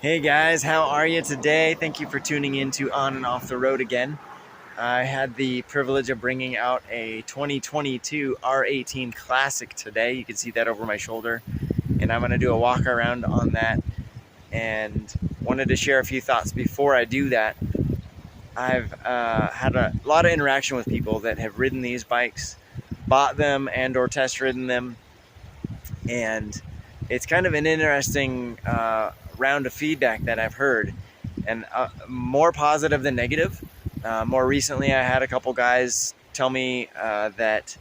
Hey guys, how are you today? Thank you for tuning in to On and Off the Road again. I had the privilege of bringing out a 2022 R18 Classic today. You can see that over my shoulder. And I'm going to do a walk around on that and wanted to share a few thoughts before I do that. I've had a lot of interaction with people that have ridden these bikes, bought them and or test ridden them, and it's kind of an interesting round of feedback that I've heard, and more positive than negative. More recently, I had a couple guys tell me that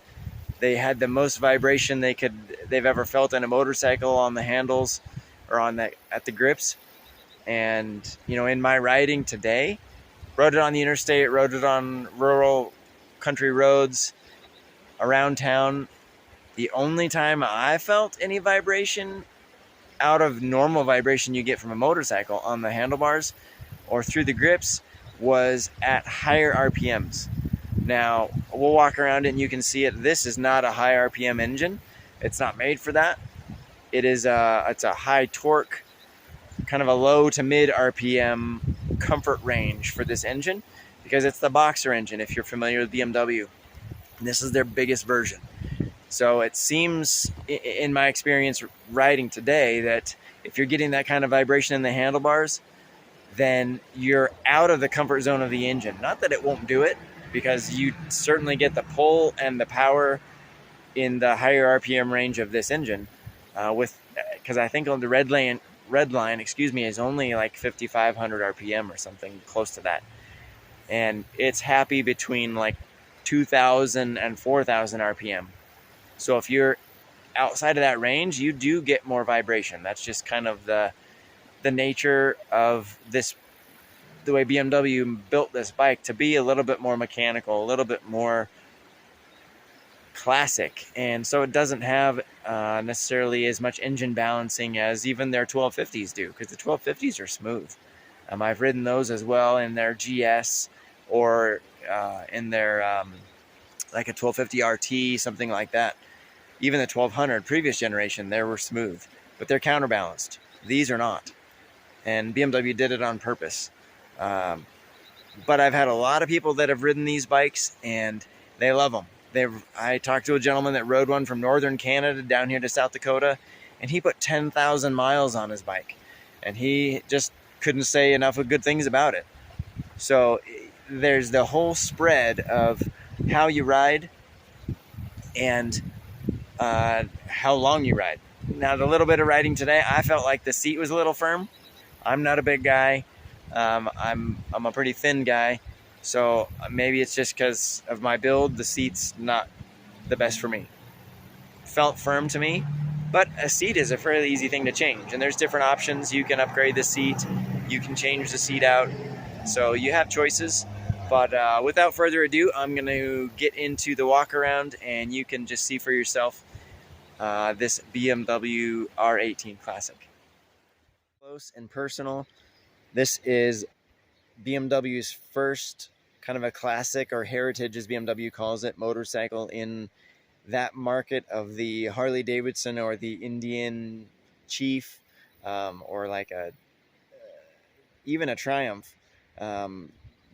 they had the most vibration they've ever felt in a motorcycle on the handles or at the grips. And in my riding today, rode it on the interstate, rode it on rural country roads around town. The only time I felt any vibration out of normal vibration you get from a motorcycle on the handlebars or through the grips was at higher RPMs. Now, we'll walk around it and you can see it. This is not a high RPM engine. It's not made for that. It's a high torque, kind of a low to mid RPM comfort range for this engine because it's the Boxer engine, if you're familiar with BMW. This is their biggest version. So it seems, in my experience riding today, that if you're getting that kind of vibration in the handlebars, then you're out of the comfort zone of the engine. Not that it won't do it, because you certainly get the pull and the power in the higher RPM range of this engine. Because I think on the red line, is only like 5,500 RPM or something close to that, and it's happy between like 2,000 and 4,000 RPM. So if you're outside of that range, you do get more vibration. That's just kind of the nature of this, the way BMW built this bike to be a little bit more mechanical, a little bit more classic. And so it doesn't have necessarily as much engine balancing as even their 1250s do, because the 1250s are smooth. I've ridden those as well in their GS or in their like a 1250 RT, something like that. Even the 1200 previous generation, they were smooth, but they're counterbalanced. These are not, and BMW did it on purpose. But I've had a lot of people that have ridden these bikes and they love them. I talked to a gentleman that rode one from northern Canada down here to South Dakota, and he put 10,000 miles on his bike, and he just couldn't say enough of good things about it. So there's the whole spread of how you ride and how long you ride. Now, the little bit of riding today, I felt like the seat was a little firm. I'm not a big guy. I'm a pretty thin guy, so maybe it's just because of my build, the seat's not the best for me. Felt firm to me, but a seat is a fairly easy thing to change, and there's different options. You can upgrade the seat, you can change the seat out, so you have choices. But without further ado, I'm going to get into the walk around, and you can just see for yourself this BMW R18 Classic. Close and personal. This is BMW's first kind of a classic, or heritage as BMW calls it, motorcycle in that market of the Harley Davidson or the Indian Chief, or like even a Triumph.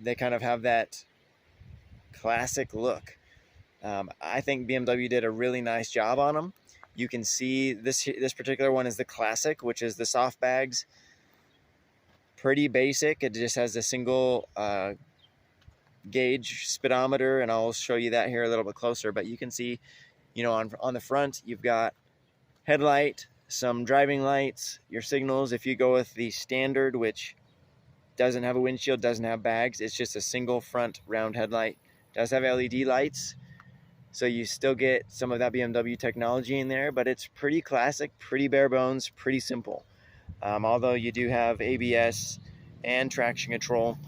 They kind of have that classic look. I think BMW did a really nice job on them. You can see this particular one is the Classic, which is the soft bags. Pretty basic. It just has a single gauge speedometer, and I'll show you that here a little bit closer. But you can see, on the front, you've got headlight, some driving lights, your signals. If you go with the standard, which doesn't have a windshield, doesn't have bags, it's just a single front round headlight. Does have LED lights, so you still get some of that BMW technology in there, but it's pretty classic, pretty bare bones, pretty simple. Although you do have ABS and traction control.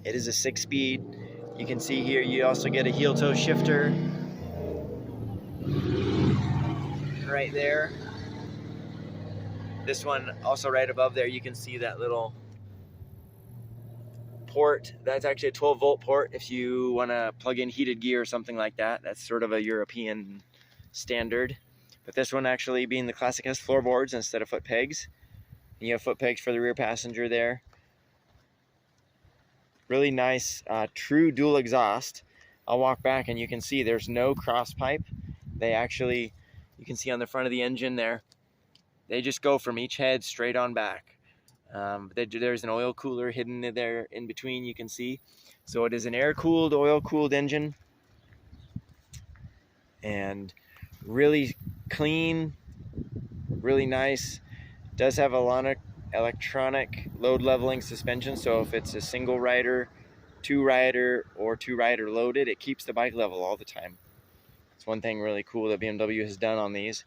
It is a 6-speed. You can see here you also get a heel toe shifter right there. This one also right above there, you can see that little port. That's actually a 12-volt port if you want to plug in heated gear or something like that. That's sort of a European standard. But this one, actually being the Classic, has floorboards instead of foot pegs. And you have foot pegs for the rear passenger there. Really nice, true dual exhaust. I'll walk back and you can see there's no cross pipe. They actually, you can see on the front of the engine there, they just go from each head straight on back. There's an oil cooler hidden there in between, you can see. So it is an air-cooled, oil-cooled engine. And really clean, really nice. Does have a electronic load leveling suspension, so if it's a single rider, two rider loaded, it keeps the bike level all the time. It's one thing really cool that BMW has done on these.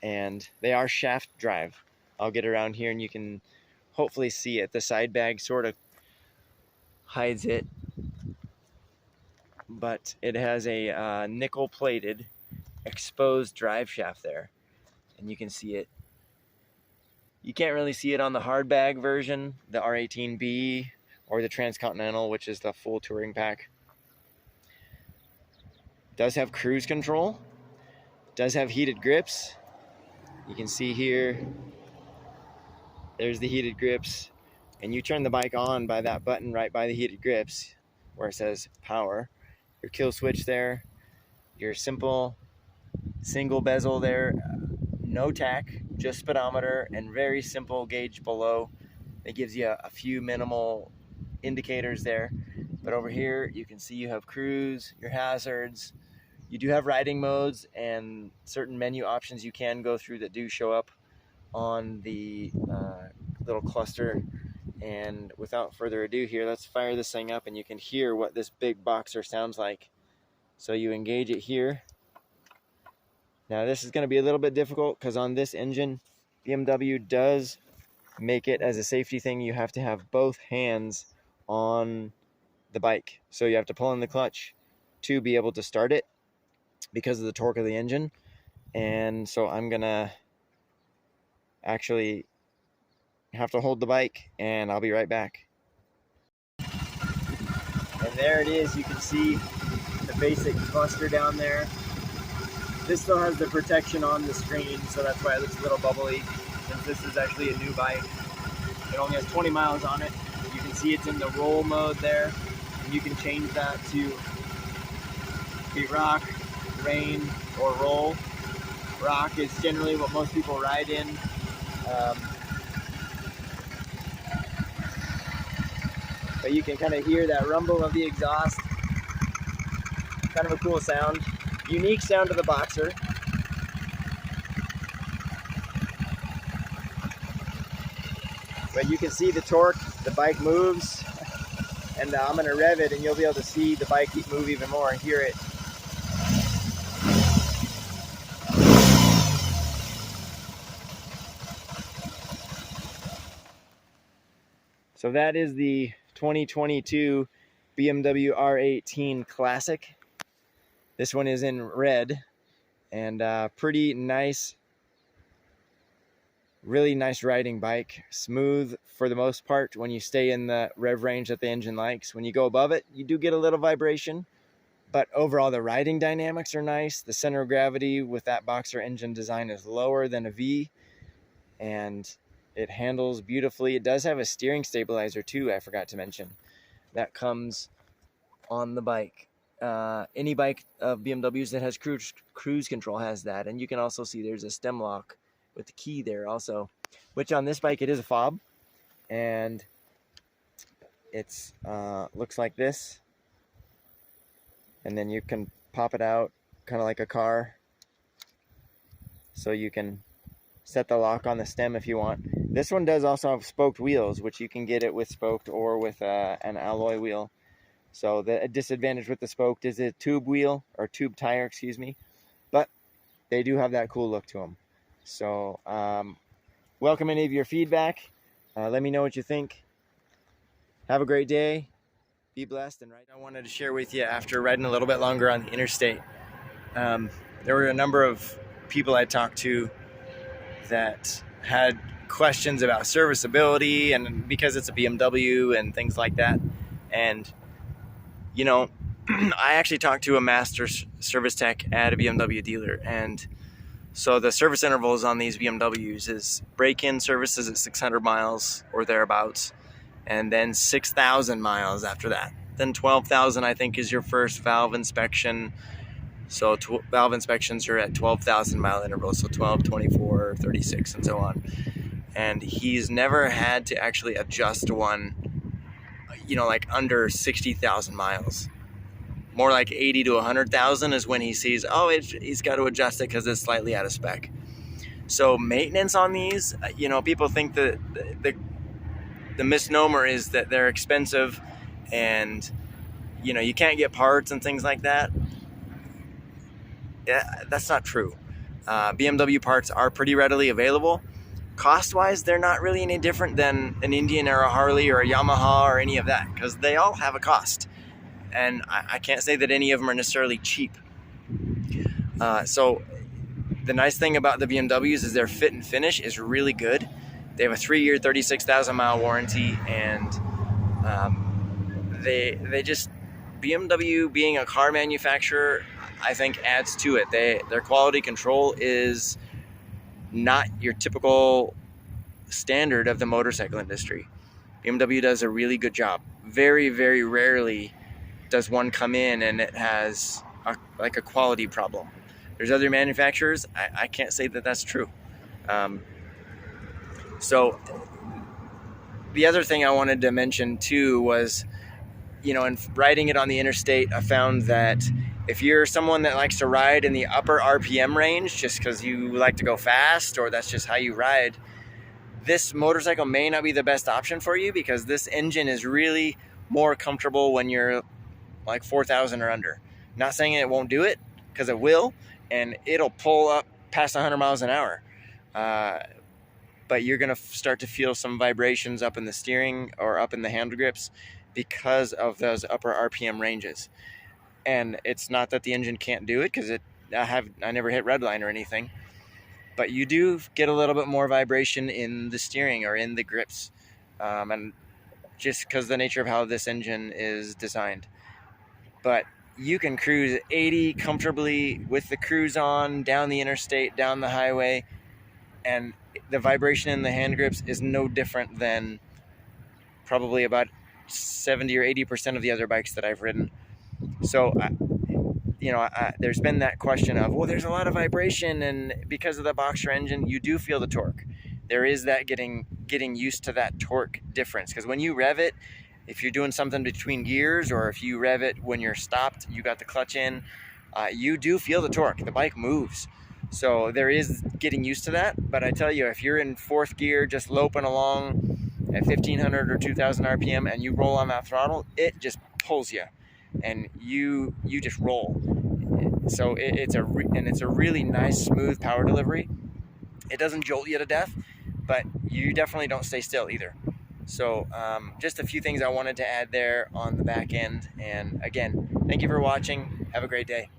And they are shaft drive. I'll get around here and you can hopefully see it. The side bag sort of hides it, but it has a nickel plated exposed drive shaft there, and you can see it. You can't really see it on the hardbag version, the R18B or the Transcontinental, which is the full touring pack. Does have cruise control, does have heated grips. You can see here, there's the heated grips, and you turn the bike on by that button right by the heated grips where it says power. Your kill switch there, your simple single bezel there, no tack, just speedometer, and very simple gauge below. It gives you a few minimal indicators there. But over here you can see you have cruise, your hazards. You do have riding modes and certain menu options you can go through that do show up on the little cluster. And without further ado here, let's fire this thing up and you can hear what this big boxer sounds like. So you engage it here. Now this is going to be a little bit difficult because on this engine, BMW does make it as a safety thing. You have to have both hands on the bike. So you have to pull in the clutch to be able to start it because of the torque of the engine. And so I'm going to actually have to hold the bike and I'll be right back. And there it is. You can see the basic cluster down there. This still has the protection on the screen, so that's why it looks a little bubbly, since this is actually a new bike. It only has 20 miles on it. You can see it's in the roll mode there, and you can change that to be rock, rain, or roll. Rock is generally what most people ride in. But you can kind of hear that rumble of the exhaust. Kind of a cool sound. Unique sound of the Boxer. But you can see the torque, the bike moves, and I'm going to rev it and you'll be able to see the bike move even more and hear it. So that is the 2022 BMW R18 Classic. This one is in red, and pretty nice, really nice riding bike. Smooth for the most part when you stay in the rev range that the engine likes. When you go above it, you do get a little vibration, but overall the riding dynamics are nice. The center of gravity with that Boxer engine design is lower than a V, and it handles beautifully. It does have a steering stabilizer too, I forgot to mention. That comes on the bike. Any bike of BMWs that has cruise control has that, and you can also see there's a stem lock with the key there also, which on this bike it is a fob, and it's looks like this, and then you can pop it out kind of like a car, so you can set the lock on the stem if you want. This one does also have spoked wheels, which you can get it with spoked or with an alloy wheel. So the disadvantage with the spoked is a tube wheel, or tube tire, excuse me. But they do have that cool look to them. So welcome any of your feedback. Let me know what you think. Have a great day. Be blessed. And I wanted to share with you after riding a little bit longer on the interstate. There were a number of people I talked to that had questions about serviceability, and because it's a BMW and things like that. And you know, I actually talked to a master service tech at a BMW dealer, and So the service intervals on these BMWs is break-in services at 600 miles or thereabouts, and then 6,000 miles after that. Then 12,000, I think, is your first valve inspection. So valve inspections are at 12,000 mile intervals, so 12, 24, 36, and so on. And he's never had to actually adjust one, like under 60,000 miles. More like 80 to 100,000 is when he sees, he's got to adjust it because it's slightly out of spec. So maintenance on these, people think that the misnomer is that they're expensive and, you can't get parts and things like that. Yeah, that's not true. BMW parts are pretty readily available. Cost-wise, they're not really any different than an Indian or a Harley or a Yamaha or any of that, because they all have a cost. And I can't say that any of them are necessarily cheap. So the nice thing about the BMWs is their fit and finish is really good. They have a 3-year, 36,000 mile warranty, and they just, BMW being a car manufacturer, I think adds to it. Their quality control is not your typical standard of the motorcycle industry. BMW does a really good job. Very, very rarely does one come in and it has a quality problem. There's other manufacturers, I can't say that that's true. So the other thing I wanted to mention too was, in riding it on the interstate, I found that if you're someone that likes to ride in the upper RPM range just because you like to go fast or that's just how you ride, this motorcycle may not be the best option for you, because this engine is really more comfortable when you're like 4,000 or under. Not saying it won't do it, because it will, and it'll pull up past 100 miles an hour. But you're going to start to feel some vibrations up in the steering or up in the handle grips because of those upper RPM ranges. And it's not that the engine can't do it, because I never hit redline or anything, but you do get a little bit more vibration in the steering or in the grips, and just because of the nature of how this engine is designed. But you can cruise 80 comfortably with the cruise on, down the interstate, down the highway, and the vibration in the hand grips is no different than probably about 70 or 80% of the other bikes that I've ridden. So, there's been that question of, well, there's a lot of vibration, and because of the boxer engine, you do feel the torque. There is that getting used to that torque difference, because when you rev it, if you're doing something between gears, or if you rev it when you're stopped, you got the clutch in, you do feel the torque. The bike moves. So there is getting used to that. But I tell you, if you're in fourth gear, just loping along at 1,500 or 2,000 RPM, and you roll on that throttle, it just pulls you, and you just roll. So it's a really nice, smooth power delivery. It doesn't jolt you to death, but you definitely don't stay still either. So just a few things I wanted to add there on the back end. And again, thank you for watching. Have a great day.